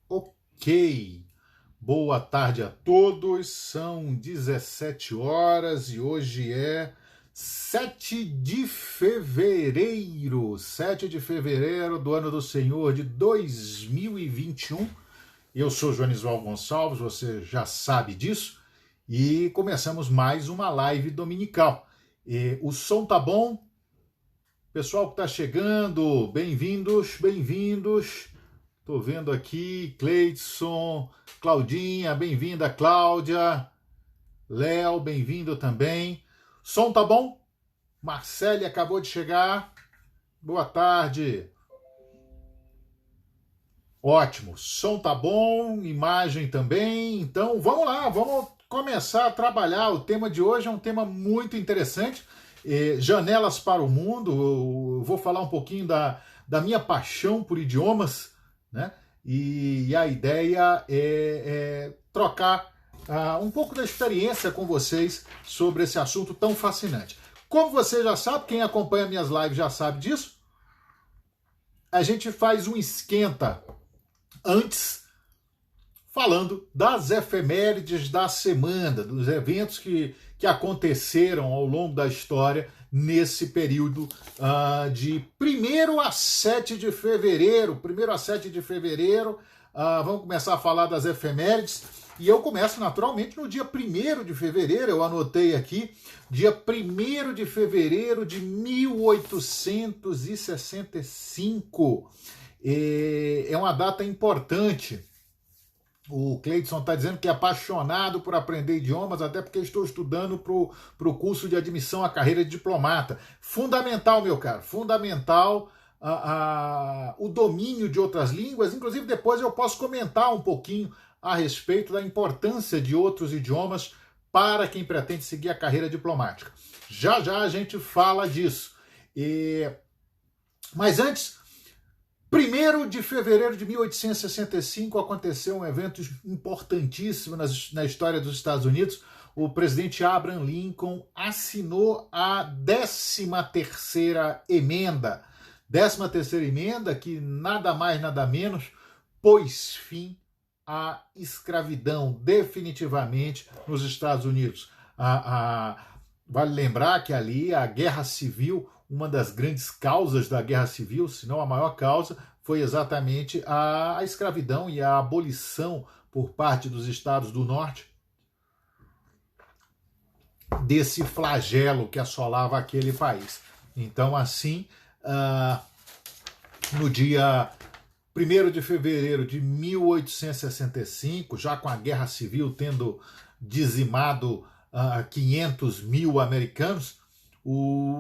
Ok. Boa tarde a todos. São 17 horas e hoje é 7 de fevereiro. 7 de fevereiro do ano do Senhor de 2021. Eu sou Joanisval Gonçalves, você já sabe disso. E começamos mais uma live dominical. O som tá bom? Pessoal que está chegando, bem-vindos, bem-vindos. Estou vendo aqui, Cleidson, Claudinha, bem-vinda, Cláudia. Léo, bem-vindo também. Som tá bom? Marcele acabou de chegar. Boa tarde. Ótimo, som tá bom, imagem também. Então, vamos lá, vamos começar a trabalhar. O tema de hoje é um tema muito interessante. Janelas para o mundo. Eu vou falar um pouquinho da minha paixão por idiomas, né? E a ideia é trocar um pouco da experiência com vocês sobre esse assunto tão fascinante. Como você já sabe, quem acompanha minhas lives já sabe disso, a gente faz um esquenta antes, falando das efemérides da semana, dos eventos que aconteceram ao longo da história nesse período de 1º a 7 de fevereiro. 1º a 7 de fevereiro, vamos começar a falar das efemérides. E eu começo naturalmente no dia 1º de fevereiro, eu anotei aqui, dia 1º de fevereiro de 1865. É uma data importante. O Cleidson está dizendo que é apaixonado por aprender idiomas, até porque estou estudando para o curso de admissão à carreira de diplomata. Fundamental, meu caro, fundamental o domínio de outras línguas. Inclusive, depois eu posso comentar um pouquinho a respeito da importância de outros idiomas para quem pretende seguir a carreira diplomática. Já já a gente fala disso. Mas antes, 1º de fevereiro de 1865 aconteceu um evento importantíssimo na história dos Estados Unidos. O presidente Abraham Lincoln assinou a 13ª emenda. 13ª emenda que nada mais, nada menos pôs fim à escravidão definitivamente nos Estados Unidos. Vale lembrar que ali a Guerra Civil, uma das grandes causas da Guerra Civil, se não a maior causa, foi exatamente a escravidão e a abolição por parte dos estados do norte desse flagelo que assolava aquele país. Então, assim, no dia 1º de fevereiro de 1865, já com a Guerra Civil tendo dizimado 500 mil americanos,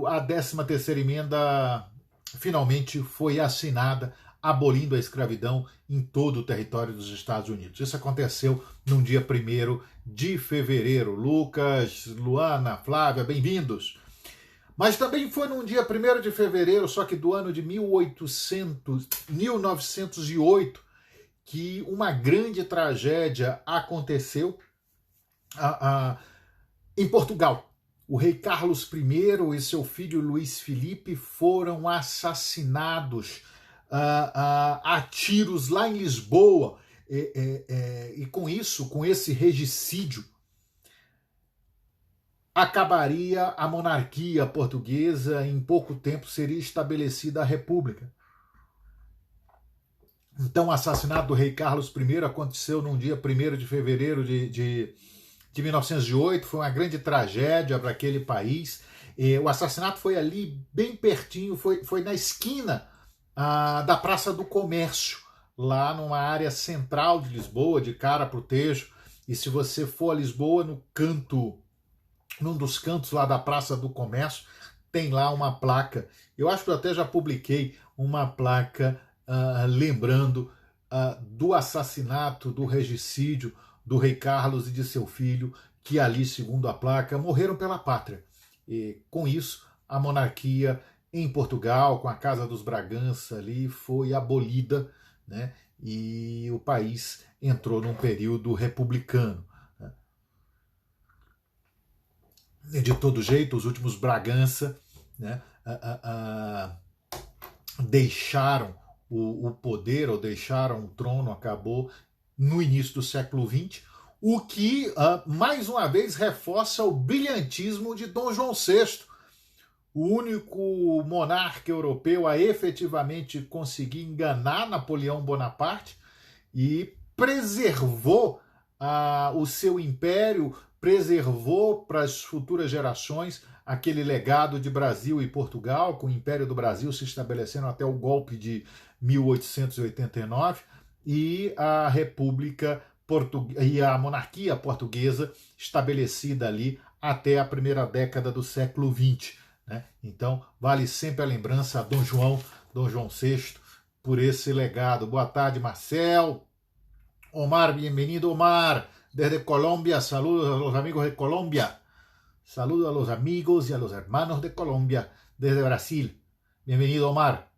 a 13ª emenda finalmente foi assinada, abolindo a escravidão em todo o território dos Estados Unidos. Isso aconteceu no dia 1º de fevereiro. Lucas, Luana, Flávia, bem-vindos. Mas também foi num dia 1º de fevereiro, só que do ano de 1908, que uma grande tragédia aconteceu em Portugal. O rei Carlos I e seu filho Luís Filipe foram assassinados a tiros lá em Lisboa. E com isso, com esse regicídio, acabaria a monarquia portuguesa. Em pouco tempo seria estabelecida a república. Então, o assassinato do rei Carlos I aconteceu no dia 1º de fevereiro de 1908, foi uma grande tragédia para aquele país. O assassinato foi ali, bem pertinho, foi na esquina da Praça do Comércio, lá numa área central de Lisboa, de cara para o Tejo. E se você for a Lisboa, num dos cantos lá da Praça do Comércio, tem lá uma placa. Eu acho que eu até já publiquei uma placa lembrando do assassinato, do regicídio do rei Carlos e de seu filho, que ali, segundo a placa, morreram pela pátria. E com isso, a monarquia em Portugal, com a Casa dos Bragança ali, foi abolida, né? E o país entrou num período republicano. De todo jeito, os últimos Bragança, né, deixaram o poder, ou deixaram o trono, acabou no início do século XX, o que, mais uma vez, reforça o brilhantismo de Dom João VI, o único monarca europeu a efetivamente conseguir enganar Napoleão Bonaparte e preservou o seu império, preservou para as futuras gerações aquele legado de Brasil e Portugal, com o Império do Brasil se estabelecendo até o golpe de 1889 e a República e a monarquia portuguesa estabelecida ali até a primeira década do século XX. Né? Então, vale sempre a lembrança a Dom João VI, por esse legado. Boa tarde, Marcel. Omar, bem-vindo, Omar, desde Colômbia. Saludos a los amigos de Colômbia. Saludos a los amigos y a los hermanos de Colômbia, desde Brasil. Bem-vindo, Omar.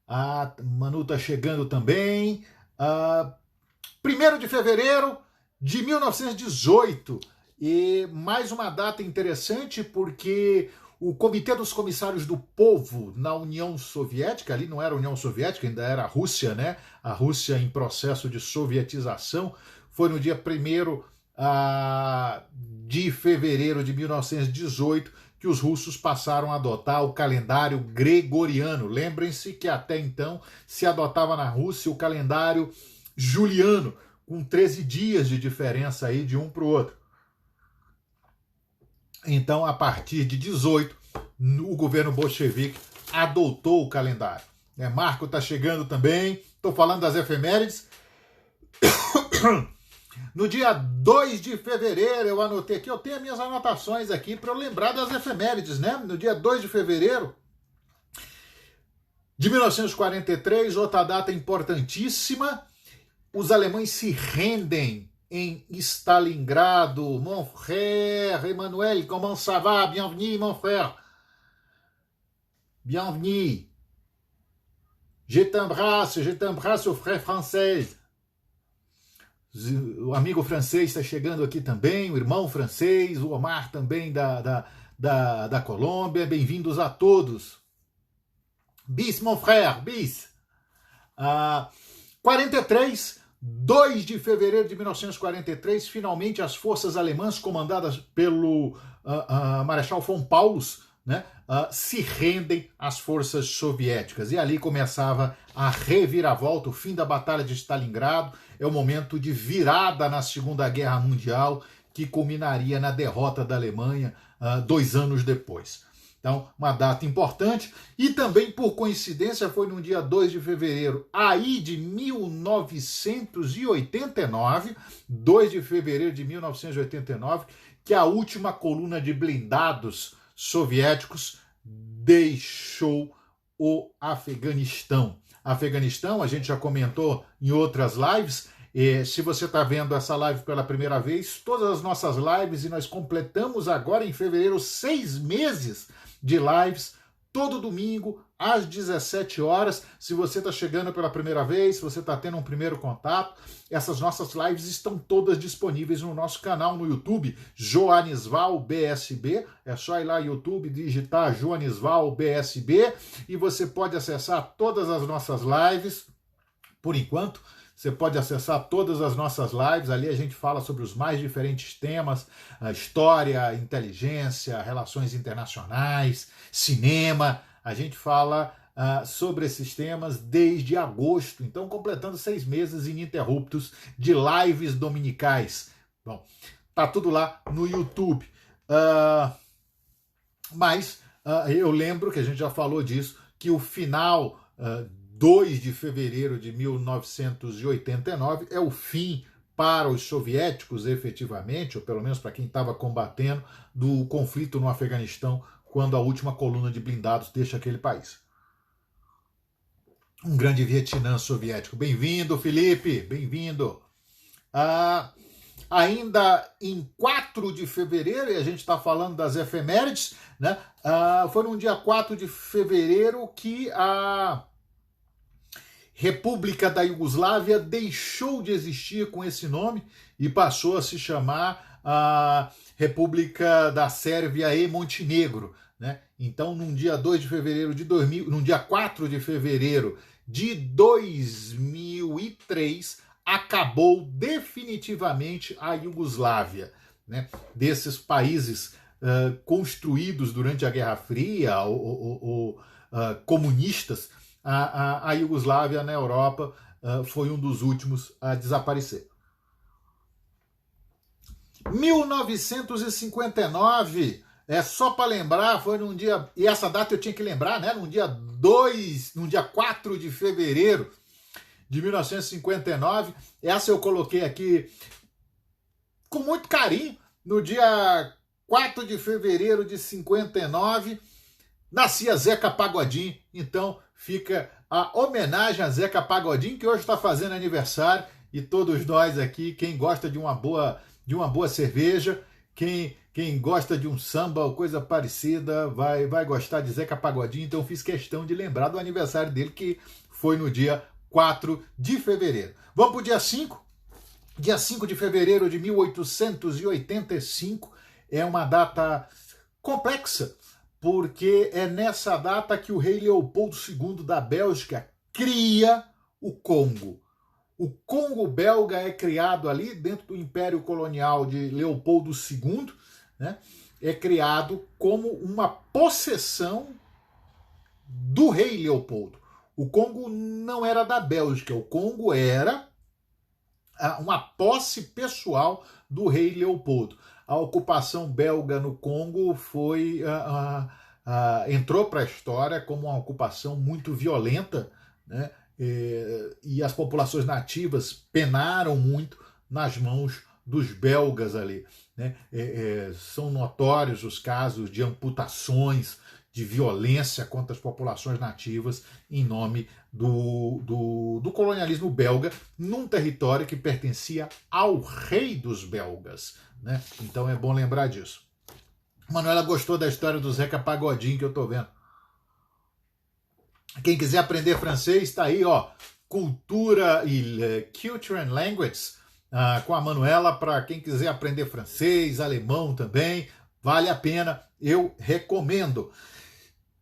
A Manu está chegando também. 1º de fevereiro de 1918. E mais uma data interessante porque o Comitê dos Comissários do Povo na União Soviética, ali não era a União Soviética, ainda era a Rússia, né? A Rússia em processo de sovietização, foi no dia 1º de fevereiro de 1918 que os russos passaram a adotar o calendário gregoriano. Lembrem-se que até então se adotava na Rússia o calendário juliano, com 13 dias de diferença aí de um para o outro. Então, a partir de 18, o governo bolchevique adotou o calendário. Marco está chegando também. Estou falando das efemérides. No dia 2 de fevereiro, eu anotei aqui, eu tenho as minhas anotações aqui para eu lembrar das efemérides, né? No dia 2 de fevereiro de 1943, outra data importantíssima, os alemães se rendem em Stalingrado. Mon frère Emmanuel, comment ça va? Bienvenue, mon frère. Bienvenue. Je t'embrasse, au frère français. O amigo francês está chegando aqui também, o irmão francês, o Omar também da Colômbia. Bem-vindos a todos. Bis, mon frère, bis. 2 de fevereiro de 1943, finalmente as forças alemãs comandadas pelo Marechal von Paulus, né, se rendem às forças soviéticas. E ali começava a reviravolta, o fim da Batalha de Stalingrado. É o momento de virada na Segunda Guerra Mundial, que culminaria na derrota da Alemanha 2 anos depois. Então, uma data importante. E também, por coincidência, foi no dia 2 de fevereiro, aí de 1989, 2 de fevereiro de 1989, que a última coluna de blindados soviéticos deixou o Afeganistão. Afeganistão, a gente já comentou em outras lives. Se você está vendo essa live pela primeira vez, todas as nossas lives, e nós completamos agora em fevereiro 6 meses de lives, todo domingo, às 17 horas. Se você está chegando pela primeira vez, se você está tendo um primeiro contato, essas nossas lives estão todas disponíveis no nosso canal no YouTube, Joanisval BSB. É só ir lá no YouTube, digitar Joanisval BSB, e você pode acessar todas as nossas lives. Por enquanto, você pode acessar todas as nossas lives. Ali a gente fala sobre os mais diferentes temas: a história, inteligência, relações internacionais, cinema. A gente fala sobre esses temas desde agosto. Então, completando 6 meses ininterruptos de lives dominicais. Bom, tá tudo lá no YouTube. Mas eu lembro que a gente já falou disso, que o final 2 de fevereiro de 1989 é o fim para os soviéticos, efetivamente, ou pelo menos para quem estava combatendo, do conflito no Afeganistão, quando a última coluna de blindados deixa aquele país. Um grande Vietnã soviético. Bem-vindo, Felipe, bem-vindo. Ainda em 4 de fevereiro, e a gente está falando das efemérides, né? Foi no dia 4 de fevereiro que a República da Iugoslávia deixou de existir com esse nome e passou a se chamar a República da Sérvia e Montenegro, né? Então, no dia 4 de fevereiro de 2003 acabou definitivamente a Iugoslávia, né? Desses países construídos durante a Guerra Fria ou comunistas, a Iugoslávia na Europa foi um dos últimos a desaparecer. 1959, só para lembrar, foi num dia, e essa data eu tinha que lembrar, né? No dia 4 de fevereiro de 1959, essa eu coloquei aqui com muito carinho. No dia 4 de fevereiro de 59, nascia Zeca Pagodinho. Então fica a homenagem a Zeca Pagodinho, que hoje está fazendo aniversário, e todos nós aqui, quem gosta de uma boa cerveja, quem gosta de um samba ou coisa parecida, vai gostar de Zeca Pagodinho. Então fiz questão de lembrar do aniversário dele, que foi no dia 4 de fevereiro. Vamos para o dia 5? Dia 5 de fevereiro de 1885 é uma data complexa, porque é nessa data que o rei Leopoldo II da Bélgica cria o Congo. O Congo belga é criado ali dentro do Império Colonial de Leopoldo II, né? É criado como uma possessão do rei Leopoldo. O Congo não era da Bélgica, o Congo era uma posse pessoal do rei Leopoldo. A ocupação belga no Congo entrou para a história como uma ocupação muito violenta, né? E as populações nativas penaram muito nas mãos dos belgas ali, né? São notórios os casos de amputações, de violência contra as populações nativas em nome do colonialismo belga num território que pertencia ao rei dos belgas, né? Então é bom lembrar disso. Manuela gostou da história do Zeca Pagodinho que eu estou vendo. Quem quiser aprender francês, está aí, ó, Cultura e Culture and Language, com a Manuela, para quem quiser aprender francês, alemão também, vale a pena, eu recomendo.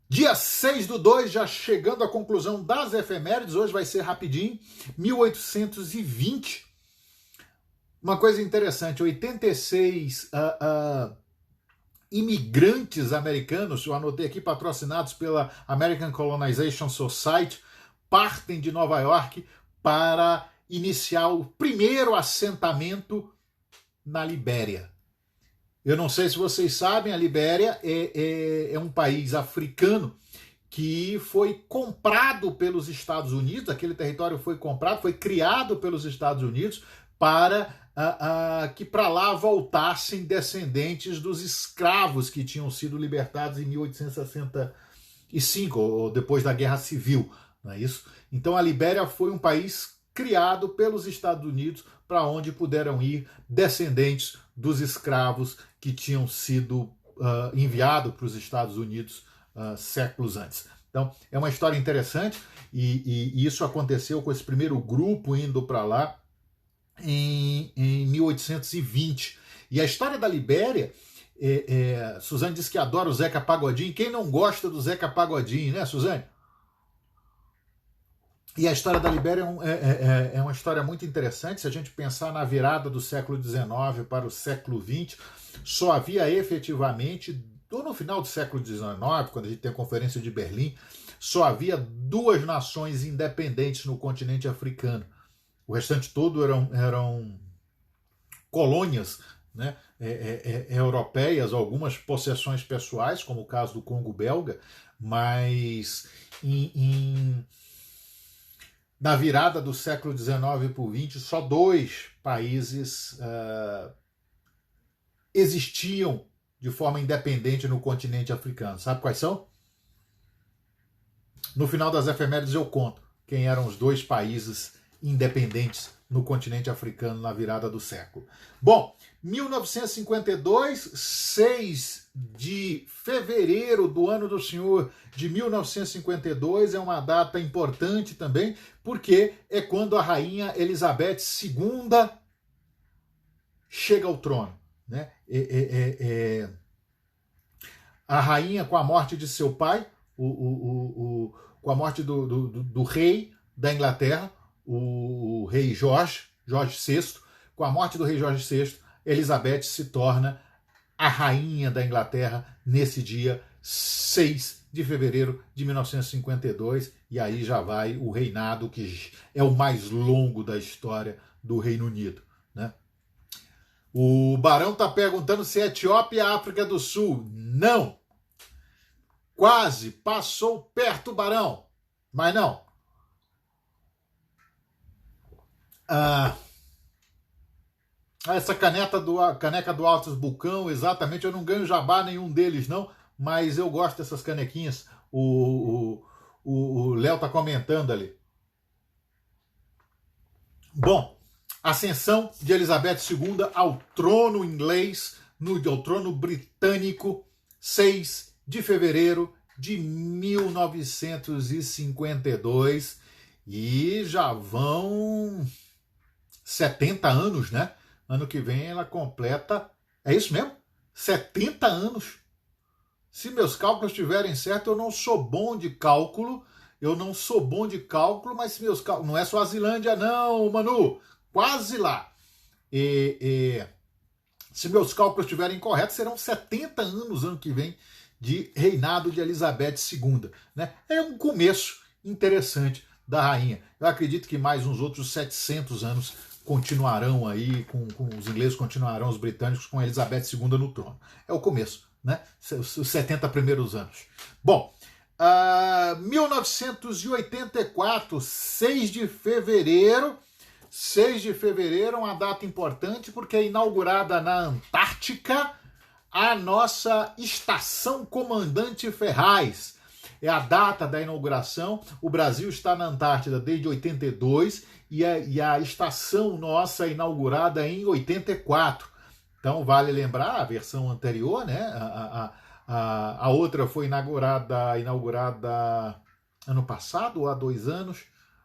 Dia 6/2, já chegando à conclusão das efemérides, hoje vai ser rapidinho, 1820. Uma coisa interessante, 86 imigrantes americanos, eu anotei aqui, patrocinados pela American Colonization Society, partem de Nova York para iniciar o primeiro assentamento na Libéria. Eu não sei se vocês sabem, a Libéria é um país africano que foi comprado pelos Estados Unidos, aquele território foi comprado, foi criado pelos Estados Unidos para que para lá voltassem descendentes dos escravos que tinham sido libertados em 1865, ou depois da Guerra Civil, não é isso? Então a Libéria foi um país criado pelos Estados Unidos para onde puderam ir descendentes dos escravos que tinham sido enviados para os Estados Unidos séculos antes. Então é uma história interessante e isso aconteceu com esse primeiro grupo indo para lá em 1820. E a história da Libéria, Suzane disse que adora o Zeca Pagodinho. Quem não gosta do Zeca Pagodinho, né, Suzane? E a história da Libéria é uma história muito interessante. Se a gente pensar na virada do século XIX para o século XX, só havia efetivamente, ou no final do século XIX, quando a gente tem a Conferência de Berlim, só havia duas nações independentes no continente africano. O restante todo eram colônias, né, europeias, algumas possessões pessoais, como o caso do Congo belga, mas na virada do século XIX para o XX, só dois países existiam de forma independente no continente africano. Sabe quais são? No final das efemérides eu conto quem eram os dois países independentes no continente africano na virada do século. Bom, 1952, 6 de fevereiro do ano do Senhor de 1952, é uma data importante também, porque é quando a rainha Elizabeth II chega ao trono, né? A rainha, com a morte de seu pai, com a morte do rei, da Inglaterra, o rei Jorge VI. Com a morte do rei Jorge VI, Elizabeth se torna a rainha da Inglaterra nesse dia 6 de fevereiro de 1952, e aí já vai o reinado que é o mais longo da história do Reino Unido, né? O Barão está perguntando se é Etiópia e África do Sul. Não! Quase passou perto, Barão, mas não. Essa caneca do Altos Bucão, exatamente, eu não ganho jabá nenhum deles, não, mas eu gosto dessas canequinhas. O Léo tá comentando ali. Bom, ascensão de Elizabeth II ao trono inglês, ao trono britânico, 6 de fevereiro de 1952, e já vão 70 anos, né? Ano que vem ela completa, é isso mesmo? 70 anos. Se meus cálculos estiverem certos, eu não sou bom de cálculo, mas se meus cálculos... Não é Suazilândia não, Manu, quase lá. Se meus cálculos estiverem corretos, serão 70 anos ano que vem de reinado de Elizabeth II, né? É um começo interessante da rainha. Eu acredito que mais uns outros 700 anos continuarão aí, com os ingleses continuarão, os britânicos, com Elizabeth II no trono. É o começo, né? Os 70 primeiros anos. Bom, 1984, 6 de fevereiro, uma data importante porque é inaugurada na Antártica a nossa Estação Comandante Ferraz. É a data da inauguração. O Brasil está na Antártida desde 82 e a estação nossa é inaugurada em 84. Então vale lembrar a versão anterior, né? A outra foi inaugurada ano passado ou há 2 anos,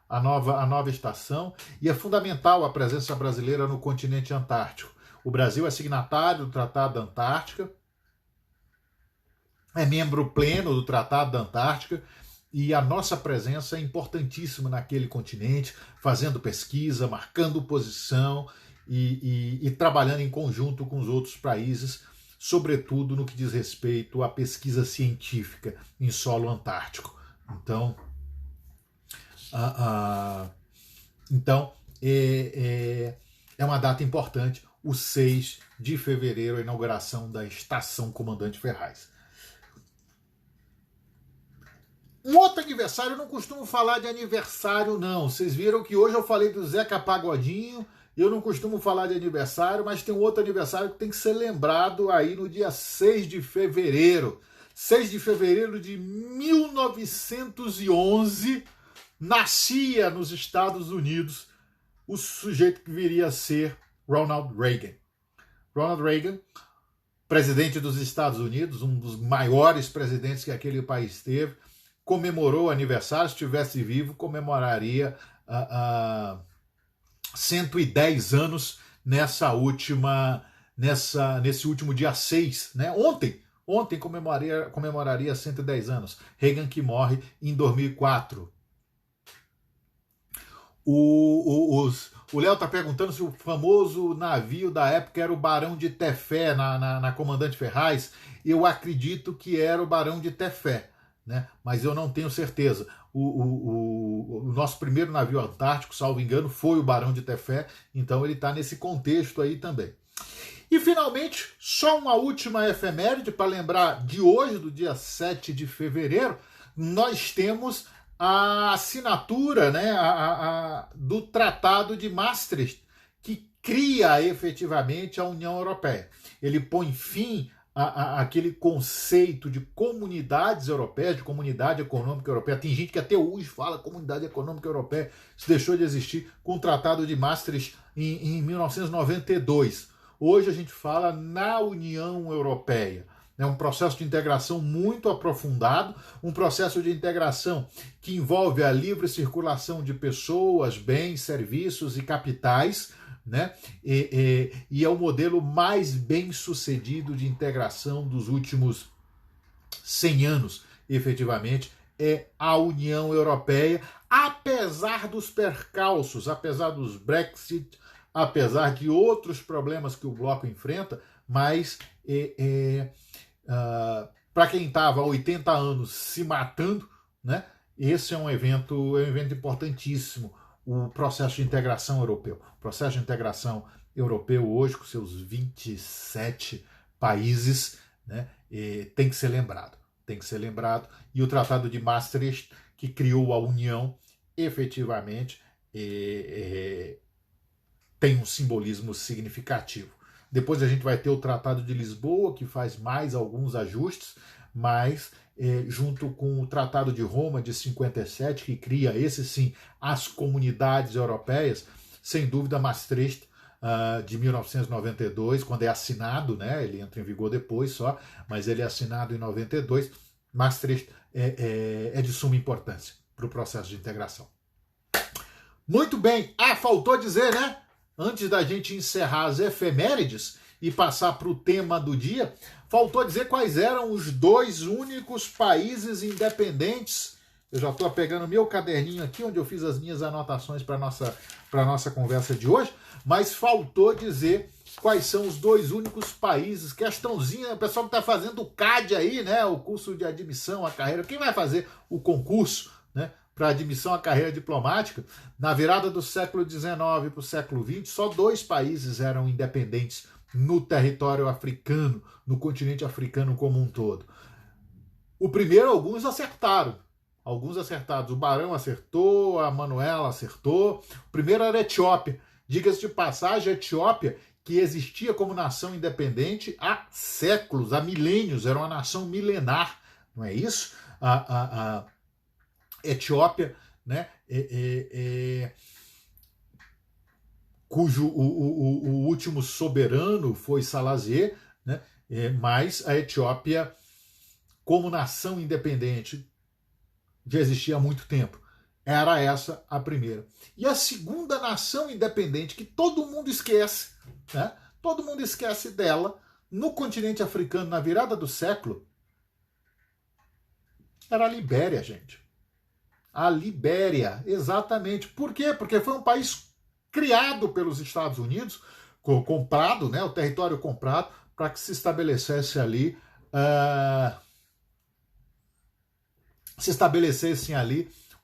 a nova estação, e é fundamental a presença brasileira no continente antártico. O Brasil é signatário do Tratado da Antártica, é membro pleno do Tratado da Antártica, e a nossa presença é importantíssima naquele continente, fazendo pesquisa, marcando posição e trabalhando em conjunto com os outros países, sobretudo no que diz respeito à pesquisa científica em solo antártico. Então, é uma data importante, o 6 de fevereiro, a inauguração da Estação Comandante Ferraz. Um outro aniversário, eu não costumo falar de aniversário, não. Vocês viram que hoje eu falei do Zeca Pagodinho, eu não costumo falar de aniversário, mas tem um outro aniversário que tem que ser lembrado aí no dia 6 de fevereiro. 6 de fevereiro de 1911, nascia nos Estados Unidos o sujeito que viria a ser Ronald Reagan. Ronald Reagan, presidente dos Estados Unidos, um dos maiores presidentes que aquele país teve, comemorou o aniversário. Se estivesse vivo, comemoraria 110 anos nesse último dia 6, né? Ontem comemoraria 110 anos. Reagan, que morre em 2004. O Léo está perguntando se o famoso navio da época era o Barão de Tefé na Comandante Ferraz. Eu acredito que era o Barão de Tefé, né? Mas eu não tenho certeza. O nosso primeiro navio antártico, salvo engano, foi o Barão de Tefé, então ele está nesse contexto aí também. E finalmente, só uma última efeméride para lembrar de hoje, do dia 7 de fevereiro, nós temos a assinatura, né, do Tratado de Maastricht, que cria efetivamente a União Europeia. Ele põe fim àquele conceito de comunidades europeias, de comunidade econômica europeia. Tem gente que até hoje fala comunidade econômica europeia. Isso deixou de existir com o Tratado de Maastricht em 1992. Hoje a gente fala na União Europeia. É um processo de integração muito aprofundado, um processo de integração que envolve a livre circulação de pessoas, bens, serviços e capitais, né? E é o modelo mais bem sucedido de integração dos últimos 100 anos, efetivamente, é a União Europeia, apesar dos percalços, apesar dos Brexit, apesar de outros problemas que o bloco enfrenta, mas para quem estava há 80 anos se matando, né, esse é um evento importantíssimo, o processo de integração europeu. O processo de integração europeu hoje, com seus 27 países, né, tem que ser lembrado. Tem que ser lembrado. E o Tratado de Maastricht, que criou a União, efetivamente tem um simbolismo significativo. Depois a gente vai ter o Tratado de Lisboa, que faz mais alguns ajustes, mas junto com o Tratado de Roma de 57, que cria, esse sim, as comunidades europeias, sem dúvida Maastricht, de 1992, quando é assinado, né, ele entra em vigor depois só, mas ele é assinado em 92, Maastricht é de suma importância para o processo de integração. Muito bem, faltou dizer, né? Antes da gente encerrar as efemérides e passar para o tema do dia, faltou dizer quais eram os 2 únicos países independentes. Eu já estou pegando meu caderninho aqui, onde eu fiz as minhas anotações para a nossa conversa de hoje, mas faltou dizer quais são os 2 únicos países. Questãozinha, o pessoal que está fazendo o CAD aí, né, o curso de admissão à carreira, quem vai fazer o concurso, né, para admissão à carreira diplomática, na virada do século XIX para o século XX, só 2 países eram independentes no território africano, no continente africano como um todo. O primeiro, alguns acertaram. O Barão acertou, a Manuela acertou. O primeiro era a Etiópia. Diga-se de passagem, a Etiópia, que existia como nação independente há séculos, há milênios, era uma nação milenar, não é isso? A Etiópia, né, cujo o último soberano foi Salazar, né, mas a Etiópia, como nação independente, já existia há muito tempo. Era essa a primeira. E a segunda nação independente, que todo mundo esquece, né, todo mundo esquece dela, no continente africano, na virada do século, era a Libéria, gente. A Libéria, exatamente. Por quê? Porque foi um país criado pelos Estados Unidos, comprado, né, o território comprado, para que se estabelecesse ali,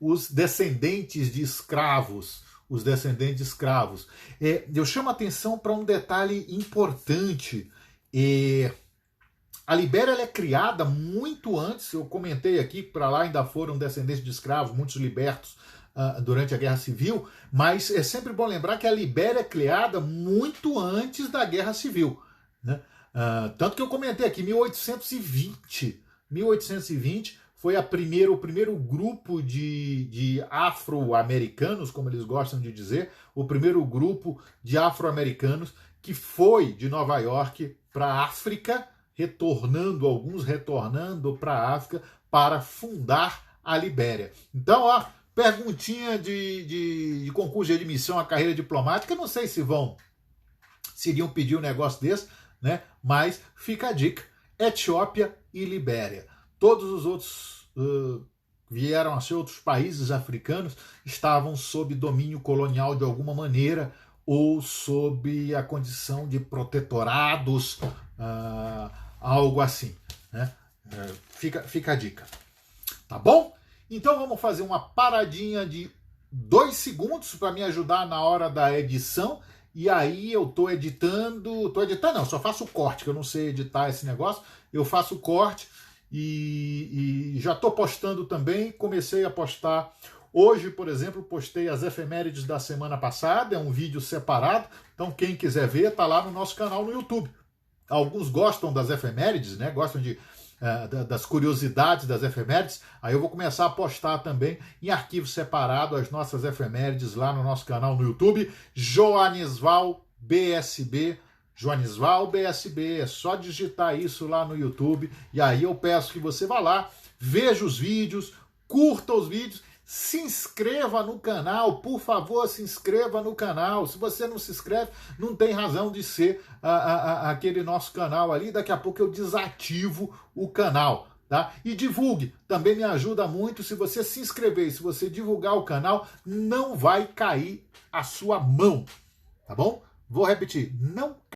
os descendentes de escravos. Eu chamo a atenção para um detalhe importante. A Libéria ela é criada muito antes, eu comentei aqui, para lá ainda foram descendentes de escravos, muitos libertos durante a Guerra Civil, mas é sempre bom lembrar que a Libéria é criada muito antes da Guerra Civil, né? Tanto que eu comentei aqui, 1820 foi o primeiro grupo de afro-americanos, como eles gostam de dizer, o primeiro grupo de afro-americanos que foi de Nova York para a África, alguns retornando para a África para fundar a Libéria. Então, perguntinha de concurso de admissão à carreira diplomática, não sei se iriam pedir um negócio desse, né? Mas fica a dica, Etiópia e Libéria. Todos os outros vieram a ser outros países africanos, estavam sob domínio colonial de alguma maneira, ou sob a condição de protetorados, algo assim, né? Fica a dica. Tá bom? Então vamos fazer uma paradinha de 2 segundos para me ajudar na hora da edição. E aí eu tô editando não, só faço o corte, que eu não sei editar esse negócio. Eu faço o corte e já tô postando também. Comecei a postar hoje, por exemplo, postei as efemérides da semana passada, é um vídeo separado. Então quem quiser ver, tá lá no nosso canal no YouTube. Alguns gostam das efemérides, né? Gostam das curiosidades das efemérides. Aí eu vou começar a postar também em arquivo separado as nossas efemérides lá no nosso canal no YouTube, Joanisval BSB. Joanisval BSB, é só digitar isso lá no YouTube. E aí eu peço que você vá lá, veja os vídeos, curta os vídeos, se inscreva no canal, por favor, se inscreva no canal. Se você não se inscreve, não tem razão de ser aquele nosso canal ali. Daqui a pouco eu desativo o canal, tá? E divulgue, também me ajuda muito. Se você se inscrever, se você divulgar o canal, não vai cair a sua mão, tá bom? Vou repetir, não